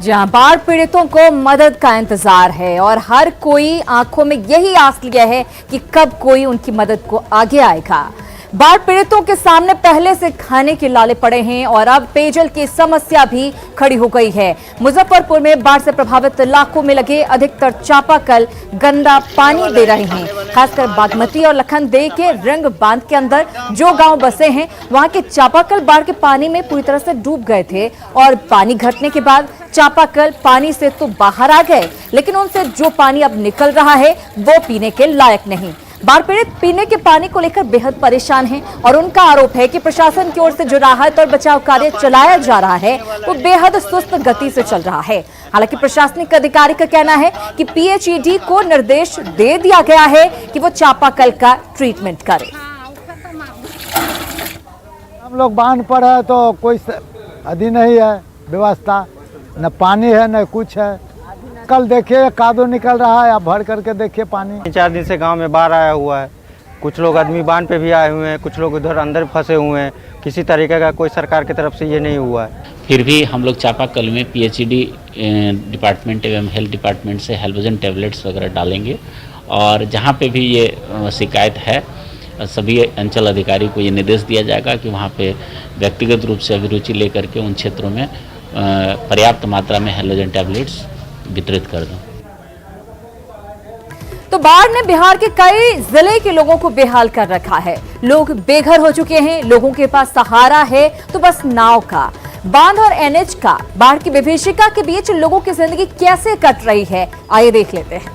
जहां बाढ़ पीड़ितों को मदद का इंतजार है और हर कोई आंखों में यही आस लिया है कि कब कोई उनकी मदद को आगे आएगा। बाढ़ पीड़ितों के सामने पहले से खाने के लाले पड़े हैं और अब पेयजल की समस्या भी खड़ी हो गई है। मुजफ्फरपुर में बाढ़ से प्रभावित इलाकों में लगे अधिकतर चापाकल गंदा पानी दे रहे हैं। खासकर बागमती और लखनदेई के रंग बांध के अंदर जो गांव बसे हैं, वहां के चापाकल बाढ़ के पानी में पूरी तरह से डूब गए थे और पानी घटने के बाद चापाकल पानी से तो बाहर आ गए, लेकिन उनसे जो पानी अब निकल रहा है वो पीने के लायक नहीं। बाढ़ पीड़ित पीने के पानी को लेकर बेहद परेशान हैं और उनका आरोप है कि प्रशासन की ओर से जो राहत और बचाव कार्य चलाया जा रहा है वो बेहद सुस्त गति से चल रहा है। हालांकि प्रशासनिक अधिकारी का कहना है कि पीएचईडी को निर्देश दे दिया गया है कि वो चापाकल का ट्रीटमेंट करे। हम लोग बांध पर है तो कोई अधि नहीं है व्यवस्था, न पानी है न कुछ है। कल देखिए कादो निकल रहा है, आप भर करके देखिए पानी। 4 दिन से गांव में बाढ़ आया हुआ है। कुछ लोग आदमी बांध पे भी आए हुए हैं, कुछ लोग उधर अंदर फंसे हुए हैं। किसी तरीके का कोई सरकार की तरफ से ये नहीं हुआ है। फिर भी हम लोग चापाकल में पीएचईडी डिपार्टमेंट एवं हेल्थ डिपार्टमेंट से हेल्बोजन टैबलेट्स वगैरह डालेंगे और जहाँ पे भी ये शिकायत है सभी अंचल अधिकारी को ये निर्देश दिया जाएगा कि वहाँ पे व्यक्तिगत रूप से अभिरुचि लेकर के उन क्षेत्रों में पर्याप्त मात्रा में हेल्बोजन टैबलेट्स वितरित कर दूं। तो बाढ़ ने बिहार के कई जिले के लोगों को बेहाल कर रखा है। लोग बेघर हो चुके हैं, लोगों के पास सहारा है तो बस नाव का। बांध और एनएच का बाढ़ की विभीषिका के बीच लोगों की जिंदगी कैसे कट रही है, आइए देख लेते हैं।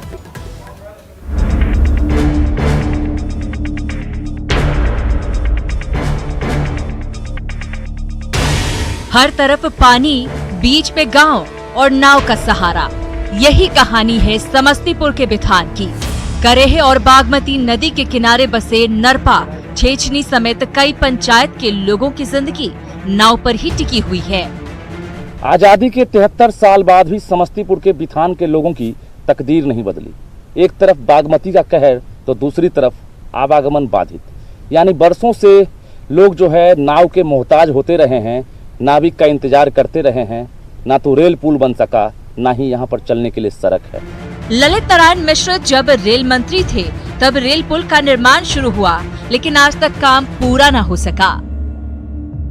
हर तरफ पानी, बीच में गांव और नाव का सहारा, यही कहानी है समस्तीपुर के बिथान की। करेह और बागमती नदी के किनारे बसे नरपा, छेछनी समेत कई पंचायत के लोगों की जिंदगी नाव पर ही टिकी हुई है। आजादी के 73 साल बाद भी समस्तीपुर के बिथान के लोगों की तकदीर नहीं बदली। एक तरफ बागमती का कहर तो दूसरी तरफ आवागमन बाधित, यानी बरसों से लोग जो है नाव के मोहताज होते रहे हैं, नाविक का इंतजार करते रहे हैं। ना तो रेल पुल बन सका, ना ही यहाँ पर चलने के लिए सड़क है। ललित नारायण मिश्र जब रेल मंत्री थे तब रेल पुल का निर्माण शुरू हुआ, लेकिन आज तक काम पूरा न हो सका।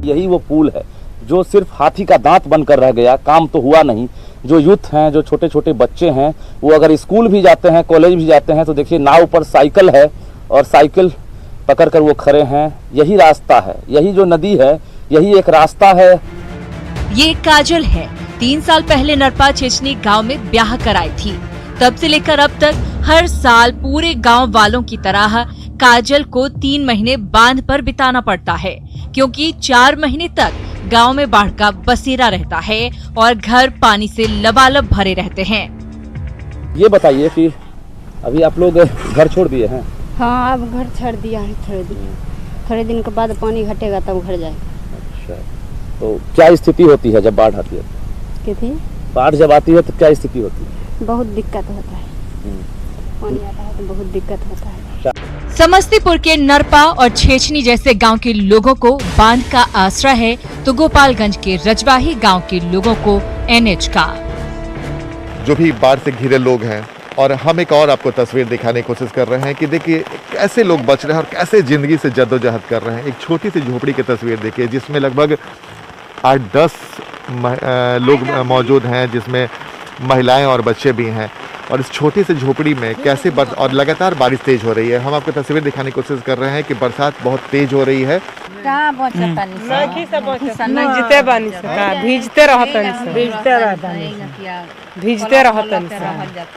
यही वो पुल है जो सिर्फ हाथी का दांत बनकर रह गया, काम तो हुआ नहीं। जो यूथ हैं, जो छोटे छोटे बच्चे हैं, वो अगर स्कूल भी जाते हैं, कॉलेज भी जाते हैं तो देखिए नाव पर साइकिल है और साइकिल पकड़कर वो खड़े हैं। यही रास्ता है, यही जो नदी है, यही एक रास्ता है। ये काजल है, 3 साल पहले नरपा छेछनी गांव में ब्याह कराई थी। तब से लेकर अब तक हर साल पूरे गांव वालों की तरह काजल को 3 महीने बांध पर बिताना पड़ता है, क्योंकि 4 महीने तक गांव में बाढ़ का बसेरा रहता है और घर पानी से लबालब भरे रहते हैं। ये बताइए कि अभी आप लोग घर छोड़ दिए हैं? हाँ, अब घर छोड़ दिया है। थोड़े दिन के बाद पानी घटेगा तब घर जाए। अच्छा, तो क्या स्थिति होती है जब बाढ़ आती है? कितनी बाढ़ जब आती है तो क्या स्थिति होती है? बहुत दिक्कत होता है। पानी आता है तो बहुत दिक्कत होता है। समस्तीपुर के नरपा और छेछनी जैसे गांव के लोगों को बांध का आसरा है, तो गोपालगंज के रजवाही गांव के लोगों को एनएच का। जो भी बाढ़ से घिरे लोग हैं, और हम एक और आपको तस्वीर दिखाने की कोशिश कर रहे हैं कि देखिए कैसे लोग बच रहे हैं और कैसे जिंदगी से जद्दोजहद कर रहे हैं। एक छोटी सी झोपड़ी की तस्वीर देखिए जिसमें लगभग 8-10 लोग मौजूद हैं, जिसमें महिलाएं और बच्चे भी हैं। और इस छोटी सी झोपड़ी में कैसे और लगातार बारिश तेज हो रही है। हम आपको तस्वीर दिखाने की कोशिश कर रहे हैं कि बरसात बहुत तेज हो रही है।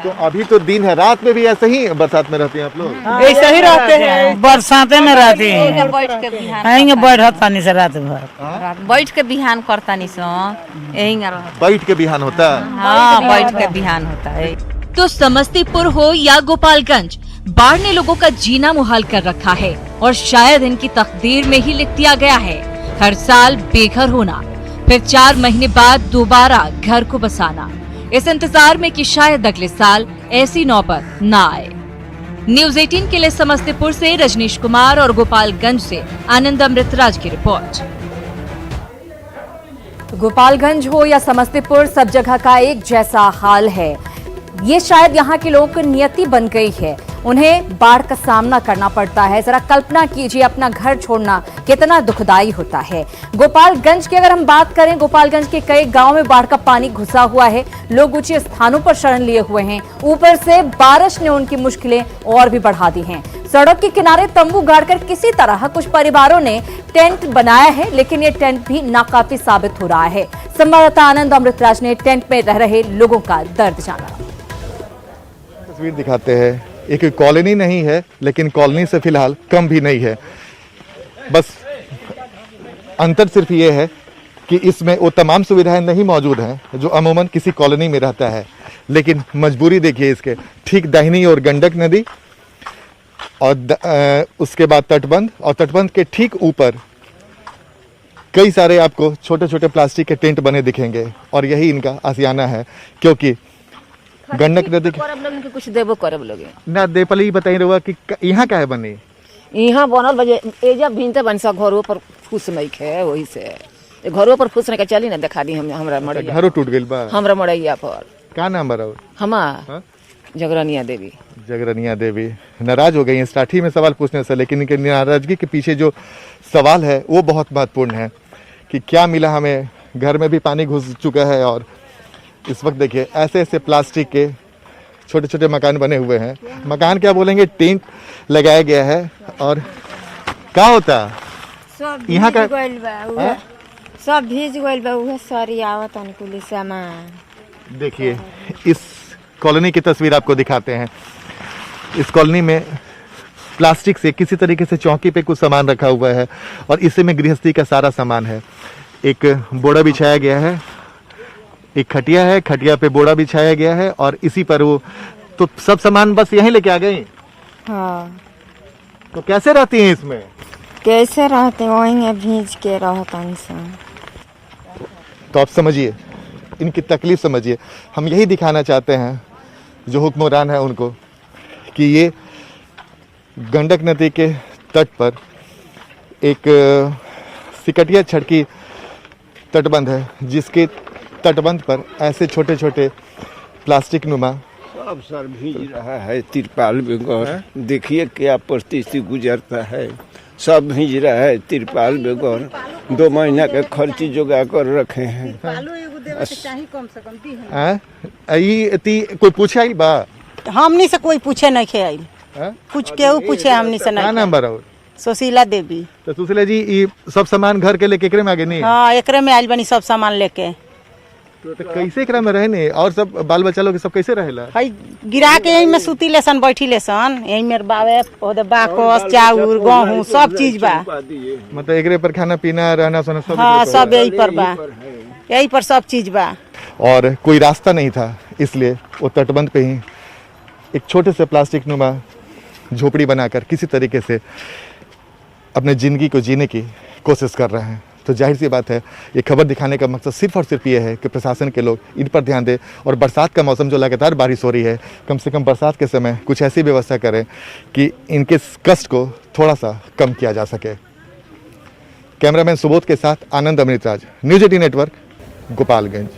तो अभी तो दिन है, रात में भी ऐसे ही बरसात में रहती हैं आप लोग? ऐसे ही रहते हैं, बरसाते में रहते हैं। बैठ तानी से रात भर बैठ के बिहान करतानी सो, बैठ के बिहान होता है। हाँ, बैठ के बिहान होता है। तो समस्तीपुर हो या गोपालगंज, बाढ़ ने लोगों का जीना मुहाल कर रखा है और शायद इनकी तकदीर में ही लिख दिया गया है हर साल बेघर होना, फिर 4 महीने बाद दोबारा घर को बसाना, इस इंतजार में कि शायद अगले साल ऐसी नौबत न आए। न्यूज़ 18 के लिए समस्तीपुर से रजनीश कुमार और गोपालगंज से आनंद अमृतराज की रिपोर्ट। गोपालगंज हो या समस्तीपुर, सब जगह का एक जैसा हाल है। ये शायद यहाँ के लोगों की नियति बन गई है, उन्हें बाढ़ का सामना करना पड़ता है। जरा कल्पना कीजिए अपना घर छोड़ना कितना दुखदाई होता है। गोपालगंज की अगर हम बात करें, गोपालगंज के कई गांव में बाढ़ का पानी घुसा हुआ है, लोग ऊंचे स्थानों पर शरण लिए हुए हैं। ऊपर से बारिश ने उनकी मुश्किलें और भी बढ़ा दी हैं। सड़क के किनारे तंबू गाड़कर किसी तरह कुछ परिवारों ने टेंट बनाया है, लेकिन ये टेंट भी नाकाफी साबित हो रहा है। संवाददाता आनंद अमृतराज ने टेंट में रह रहे लोगों का दर्द जाना। तस्वीर दिखाते हैं, एक कॉलोनी नहीं है, लेकिन कॉलोनी से फिलहाल कम भी नहीं है। बस अंतर सिर्फ ये है कि इसमें वो तमाम सुविधाएं नहीं मौजूद हैं जो अमूमन किसी कॉलोनी में रहता है। लेकिन मजबूरी देखिए इसके, ठीक दाहिनी ओर गंडक नदी और उसके बाद तटबंध, और तटबंध के ठीक ऊपर कई सारे आपको छोटे छोटे प्लास्टिक के टेंट बने दिखेंगे। और यही इनका आशियाना है, क्योंकि गंडक नदी के कुछ देबो करब लोगे ना दे पली बताई रहुआ कि यहाँ क्या है बनी, यहाँ बनल बजे एजा भिनते बन सा घरों पर फूस नहीं खे, वही से घरों पर फूस नहीं के चली ना दिखा दी हमरा मड़ैया, घरों टूट गइल बा हमरा मड़ैया पर। का नाम बराबर? हमार जगरनिया देवी। जगरनिया देवी नाराज हो गई हैं स्टार्ट ही में सवाल पूछने से, लेकिन इनके नाराजगी के पीछे जो सवाल है वो बहुत महत्वपूर्ण है कि क्या मिला हमें। घर में भी पानी घुस चुका है और इस वक्त देखिए ऐसे ऐसे प्लास्टिक के छोटे छोटे मकान बने हुए हैं। मकान क्या बोलेंगे, टेंट लगाया गया है। और क्या होता यहाँ का सब भीज गइल बा, उहे सरी आवत अनुकूल सामान। देखिए इस कॉलोनी की तस्वीर आपको दिखाते हैं। इस कॉलोनी में प्लास्टिक से किसी तरीके से चौकी पे कुछ सामान रखा हुआ है और इसी में गृहस्थी का सारा सामान है। एक बोरा बिछाया गया है, एक खटिया है, खटिया पे बोरा बिछाया गया है और इसी पर वो तो सब सामान बस यहीं लेके आ गई। हाँ, तो कैसे रहती हैं इसमें? कैसे रहते वहीं भीज के रहतन सन। तो आप समझिए इनकी तकलीफ समझिए। हम यही दिखाना चाहते हैं जो हुक्मरान है उनको कि ये गंडक नदी के तट पर एक सिकटिया छड़की तटबंध है, जिसके तटबंध पर ऐसे छोटे छोटे प्लास्टिक नुमा सब सर भीज रहा है। तिरपाल बगैर देखिए क्या परिस्थिति गुजरता है, सब भीज रहा है। तिरपाल बगैर 2 महीना के खर्ची जुगा कर रखे हैं। कोई पूछे आई बा? हमनी से कोई पूछे नहीं खे आई, कुछ केहू पूछे हमनी से नहीं। नाम बराबर? सुशीला देवी। तो सुशीला जी ये सब सामान घर के लेके एकरे में आगे नहीं? हाँ, एकरे में आइल बनी सब सामान लेके। तो कैसे एकरा में रहे नहीं? और सब बाल बच्चा लोग सब कैसे रहेला? हई गिरा के यही में सुती लेसन, बैठी लेसन। यही मेरे बावे ओदे बाकस, चाउर, गेहूं सब चीज बा। मतलब एकरे पर खाना पीना रहना सोना सब? हाँ, सब यही पर बा, यही पर सब चीज बा। और कोई रास्ता नहीं था, इसलिए वो तटबंध पे ही एक छोटे से प्लास्टिक नुमा झोपड़ी बनाकर किसी तरीके से अपने ज़िंदगी को जीने की कोशिश कर रहे हैं। तो जाहिर सी बात है ये खबर दिखाने का मकसद सिर्फ और सिर्फ ये है कि प्रशासन के लोग इन पर ध्यान दें और बरसात का मौसम जो लगातार बारिश हो रही है, कम से कम बरसात के समय कुछ ऐसी व्यवस्था करें कि इनके कष्ट को थोड़ा सा कम किया जा सके। कैमरामैन सुबोध के साथ आनंद अमृतराज, न्यूज़ 18 नेटवर्क, गोपालगंज।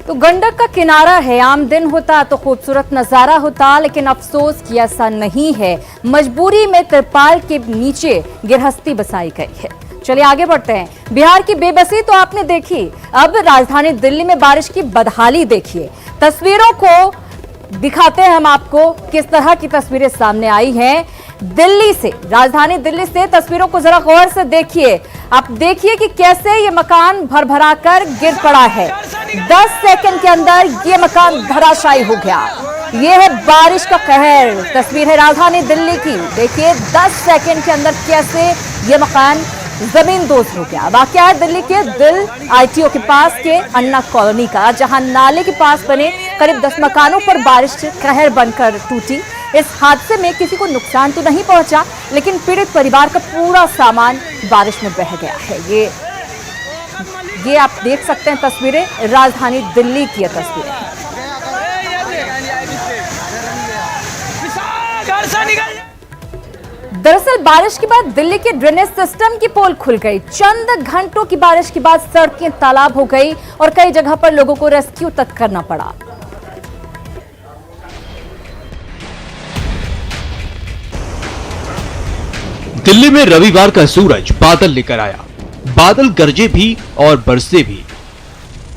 तो गंडक का किनारा है, आम दिन होता तो खूबसूरत नजारा होता, लेकिन अफसोस कि ऐसा नहीं है। मजबूरी में तिरपाल के नीचे गिरहस्ती बसाई गई है। चलिए आगे बढ़ते हैं। बिहार की बेबसी तो आपने देखी, अब राजधानी दिल्ली में बारिश की बदहाली देखिए। तस्वीरों को दिखाते हैं हम आपको, किस तरह की तस्वीरें सामने आई हैं दिल्ली से, राजधानी दिल्ली से। तस्वीरों को जरा गौर से देखिए। आप देखिए कि कैसे ये मकान भरभरा कर गिर पड़ा है। 10 सेकंड के अंदर ये मकान धराशायी हो गया। ये है बारिश का कहर। तस्वीर है राजधानी दिल्ली की, देखिए 10 सेकंड के अंदर कैसे ये मकान जमीन दोस्त हो गया। वाकया है दिल्ली के दिल ITO के पास के अन्ना कॉलोनी का, जहां नाले के पास बने करीब 10 मकानों पर बारिश कहर बनकर टूटी। इस हादसे में किसी को नुकसान तो नहीं पहुंचा, लेकिन पीड़ित परिवार का पूरा सामान बारिश में बह गया है। ये आप देख सकते हैं तस्वीरें, राजधानी दिल्ली की तस्वीरें। दरअसल बारिश के बाद दिल्ली के ड्रेनेज सिस्टम की पोल खुल गई। चंद घंटों की बारिश के बाद सड़कें तालाब हो गई और कई जगह पर लोगों को रेस्क्यू तक करना पड़ा। दिल्ली में रविवार का सूरज बादल लेकर आया। बादल गरजे भी और बरसे भी।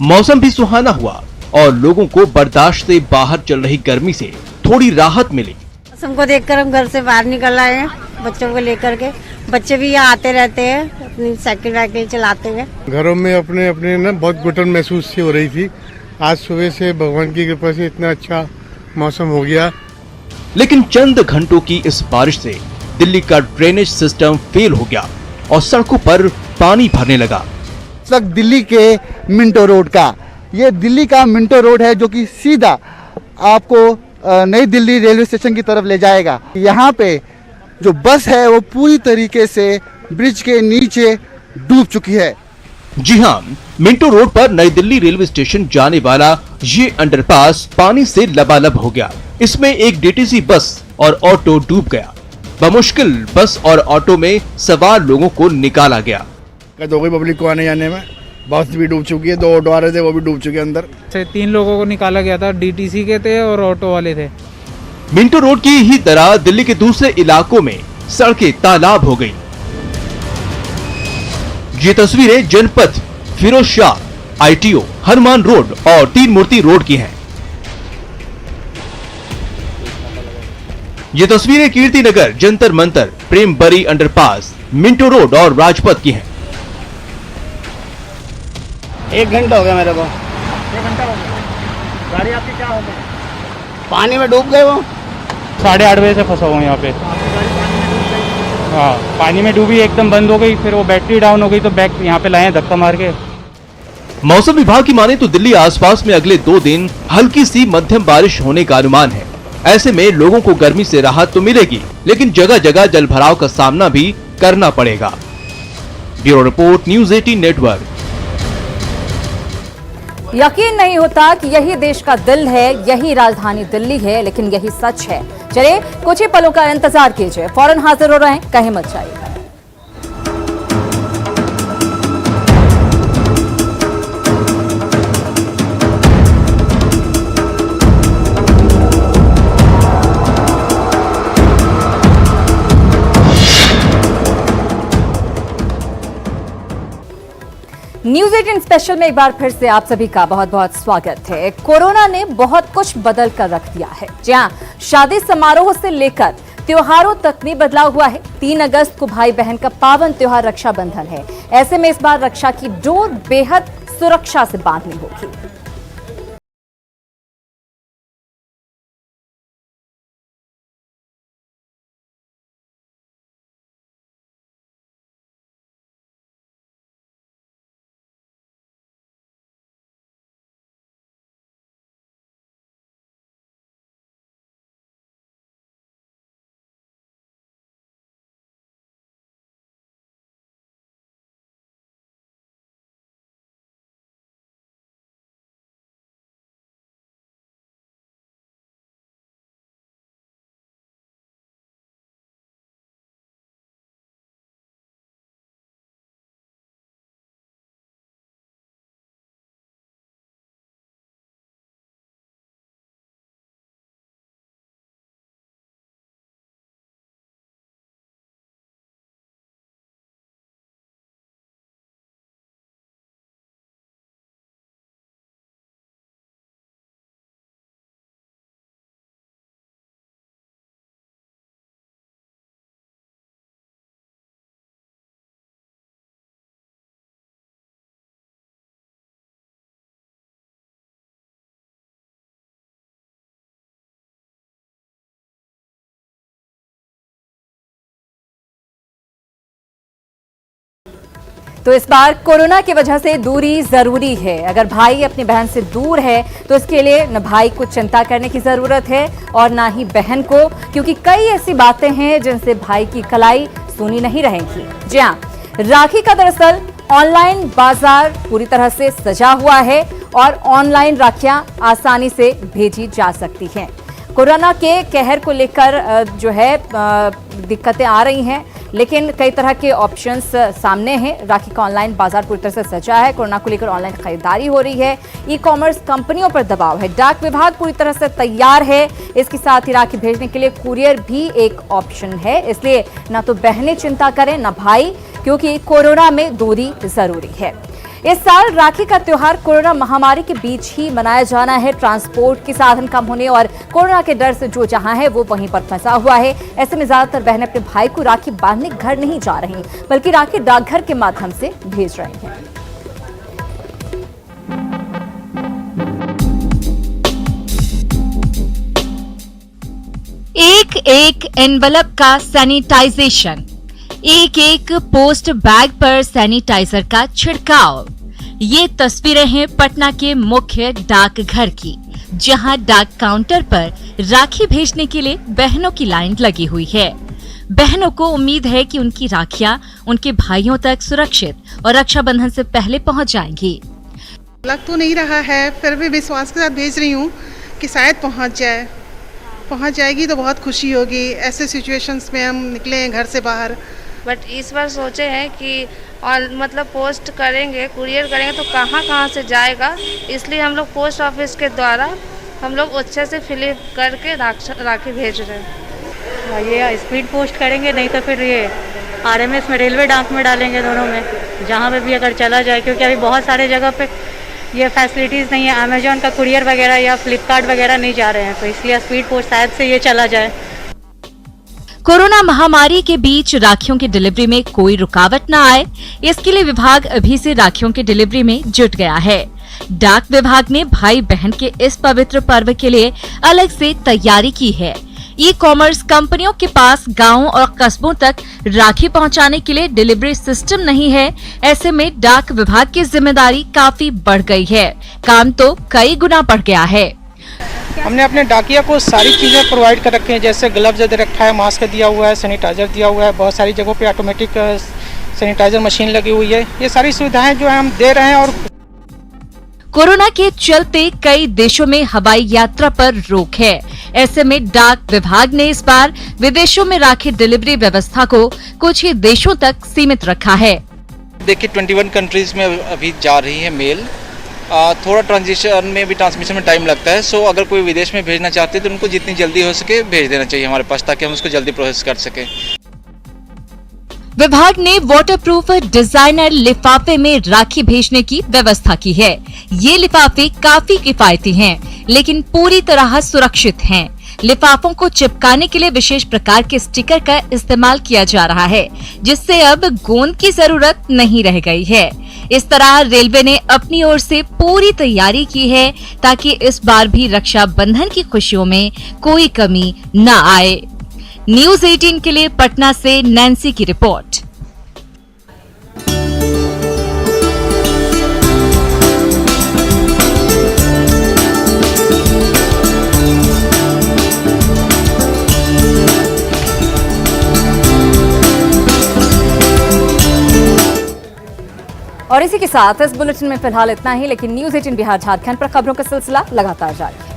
मौसम भी सुहाना हुआ और लोगों को बर्दाश्त से बाहर चल रही गर्मी से थोड़ी राहत मिली। मौसम को देखकर हम घर से बाहर निकल आए हैं, बच्चों को लेकर के। बच्चे भी यहाँ आते रहते हैं अपनी साइकिल वाइकिल चलाते हुए। घरों में अपने अपने ना बहुत घुटन महसूस सी हो रही थी। आज सुबह से भगवान की कृपा से इतना अच्छा मौसम हो गया। लेकिन चंद घंटों की इस बारिश से दिल्ली का ड्रेनेज सिस्टम फेल हो गया और सड़कों पर पानी भरने लगा। दिल्ली के मिंटो रोड का, ये दिल्ली का मिंटो रोड है जो कि सीधा आपको नई दिल्ली रेलवे स्टेशन की तरफ ले जाएगा। यहाँ पे जो बस है वो पूरी तरीके से ब्रिज के नीचे डूब चुकी है। जी हाँ, मिंटो रोड पर नई दिल्ली रेलवे स्टेशन जाने वाला ये अंडरपास पानी से लबालब हो गया। इसमें एक डीटीसी बस और ऑटो डूब गया। बमुश्किल बस और ऑटो में सवार लोगों को निकाला गया। हो गई पब्लिक को आने जाने में। बस भी डूब चुकी है, 2 ऑटो आ रहे थे वो भी डूब चुके अंदर। 3 लोगों को निकाला गया था, डीटीसी के थे और ऑटो वाले थे। मिंटो रोड की ही तरह दिल्ली के दूसरे इलाकों में सड़कें तालाब हो गई। ये तस्वीरें जनपथ, फिरोज शाह, ITO, हनुमान रोड और तीन मूर्ति रोड की हैं। ये तस्वीरें कीर्ति नगर, जंतर मंतर, प्रेम बरी अंडरपास, मिंटो रोड और राजपथ की हैं। 1 घंटा हो गया मेरे को। 1 घंटा हो गया। गाड़ी आपकी क्या हो गई? पानी में डूब गए वो। 8:30 बजे से फंसा हुआ यहाँ पे। हाँ, पानी में डूबी, एकदम बंद हो गई। फिर वो बैटरी डाउन हो गई तो बैक यहाँ पे लाए धक्का मार के। मौसम विभाग की माने तो दिल्ली आसपास में अगले 2 दिन हल्की सी मध्यम बारिश होने का अनुमान है। ऐसे में लोगों को गर्मी से राहत तो मिलेगी, लेकिन जगह जगह जलभराव का सामना भी करना पड़ेगा। Bureau report, news 18 network. यकीन नहीं होता कि यही देश का दिल है, यही राजधानी दिल्ली है, लेकिन यही सच है। चलिए कुछ ही पलों का इंतजार कीजिए, फौरन हाजिर हो रहे हैं, कहीं मत जाइए। न्यूज़ 18 स्पेशल में एक बार फिर से आप सभी का बहुत बहुत स्वागत है। कोरोना ने बहुत कुछ बदल कर रख दिया है। जहां शादी समारोह से लेकर त्योहारों तक में बदलाव हुआ है। 3 अगस्त को भाई बहन का पावन त्योहार रक्षाबंधन है। ऐसे में इस बार रक्षा की डोर बेहद सुरक्षा से बांधनी होगी। तो इस बार कोरोना की वजह से दूरी जरूरी है। अगर भाई अपनी बहन से दूर है तो इसके लिए न भाई को चिंता करने की जरूरत है और ना ही बहन को, क्योंकि कई ऐसी बातें हैं जिनसे भाई की कलाई सूनी नहीं रहेगी। जी हाँ, राखी का दरअसल ऑनलाइन बाजार पूरी तरह से सजा हुआ है और ऑनलाइन राखियां आसानी से भेजी जा सकती हैं। कोरोना के कहर को लेकर जो है दिक्कतें आ रही हैं, लेकिन कई तरह के ऑप्शंस सामने हैं। राखी का ऑनलाइन बाजार पूरी तरह से सजा है। कोरोना को लेकर ऑनलाइन खरीदारी हो रही है। ई कॉमर्स कंपनियों पर दबाव है। डाक विभाग पूरी तरह से तैयार है। इसके साथ ही राखी भेजने के लिए कुरियर भी एक ऑप्शन है। इसलिए ना तो बहनें चिंता करें ना भाई, क्योंकि कोरोना में दूरी जरूरी है। इस साल राखी का त्योहार कोरोना महामारी के बीच ही मनाया जाना है। ट्रांसपोर्ट के साधन कम होने और कोरोना के डर से जो जहां है वो वहीं पर फंसा हुआ है। ऐसे में ज्यादातर बहनें अपने भाई को राखी बांधने घर नहीं जा रही, बल्कि राखी डाकघर के माध्यम से भेज रही हैं। एक एक एनवलप का सैनिटाइजेशन, एक एक पोस्ट बैग पर सैनिटाइजर का छिड़काव। ये तस्वीरें हैं पटना के मुख्य डाकघर की, जहां डाक काउंटर पर राखी भेजने के लिए बहनों की लाइन लगी हुई है। बहनों को उम्मीद है कि उनकी राखियां उनके भाइयों तक सुरक्षित और रक्षाबंधन से पहले पहुंच जाएंगी। लग तो नहीं रहा है, फिर भी विश्वास के साथ भेज रही हूँ कि शायद पहुंच जाएगी तो बहुत खुशी होगी। ऐसे सिचुएशंस में हम निकले हैं घर से बाहर, बट इस बार सोचे हैं कि और मतलब पोस्ट करेंगे, कुरियर करेंगे तो कहाँ से जाएगा, इसलिए हम लोग पोस्ट ऑफिस के द्वारा हम लोग अच्छे से फिलिप करके राखी भेज रहे हैं। ये स्पीड पोस्ट करेंगे, नहीं तो फिर ये RMS में, रेलवे डाक में डालेंगे, दोनों में जहाँ पे भी अगर चला जाए, क्योंकि अभी बहुत सारे जगह पे ये फैसिलिटीज़ नहीं है। अमेजोन का कुरियर वगैरह या फ्लिपकार्ट वगैरह नहीं जा रहे हैं, तो इसलिए स्पीड पोस्ट शायद से ये चला जाए। कोरोना महामारी के बीच राखियों की डिलीवरी में कोई रुकावट न आए, इसके लिए विभाग अभी से राखियों की डिलीवरी में जुट गया है। डाक विभाग ने भाई बहन के इस पवित्र पर्व के लिए अलग से तैयारी की है। ई कॉमर्स कंपनियों के पास गांवों और कस्बों तक राखी पहुंचाने के लिए डिलीवरी सिस्टम नहीं है। ऐसे में डाक विभाग की जिम्मेदारी काफी बढ़ गई है। काम तो कई गुना बढ़ गया है। हमने अपने डाकिया को सारी चीज़ें प्रोवाइड कर रखे हैं, जैसे ग्लव्स दे रखा है, मास्क दिया हुआ है, सैनिटाइजर दिया हुआ है, बहुत सारी जगहों पे ऑटोमेटिक सैनिटाइजर मशीन लगी हुई है। ये सारी सुविधाएं जो है हम दे रहे हैं। और कोरोना के चलते कई देशों में हवाई यात्रा पर रोक है। ऐसे में डाक विभाग ने इस बार विदेशों में राखी डिलीवरी व्यवस्था को कुछ ही देशों तक सीमित रखा है। देखिए 21 कंट्रीज में अभी जा रही है मेल। थोड़ा ट्रांजिशन में भी, ट्रांसमिशन में टाइम लगता है। सो अगर कोई विदेश में भेजना चाहते हैं तो उनको जितनी जल्दी हो सके भेज देना चाहिए हमारे पास, ताकि हम उसको जल्दी प्रोसेस कर सकें। विभाग ने वाटरप्रूफ डिजाइनर लिफाफे में राखी भेजने की व्यवस्था की है। ये लिफाफे काफी किफायती हैं, लेकिन पूरी तरह सुरक्षित हैं। लिफाफों को चिपकाने के लिए विशेष प्रकार के स्टिकर का इस्तेमाल किया जा रहा है, जिससे अब गोंद की जरूरत नहीं रह गई है। इस तरह रेलवे ने अपनी ओर से पूरी तैयारी की है, ताकि इस बार भी रक्षाबंधन की खुशियों में कोई कमी न आए। न्यूज़ 18 के लिए पटना से नैन्सी की रिपोर्ट। और इसी के साथ इस बुलेटिन में फिलहाल इतना ही, लेकिन न्यूज़ 18 बिहार झारखंड पर खबरों का सिलसिला लगातार जारी है।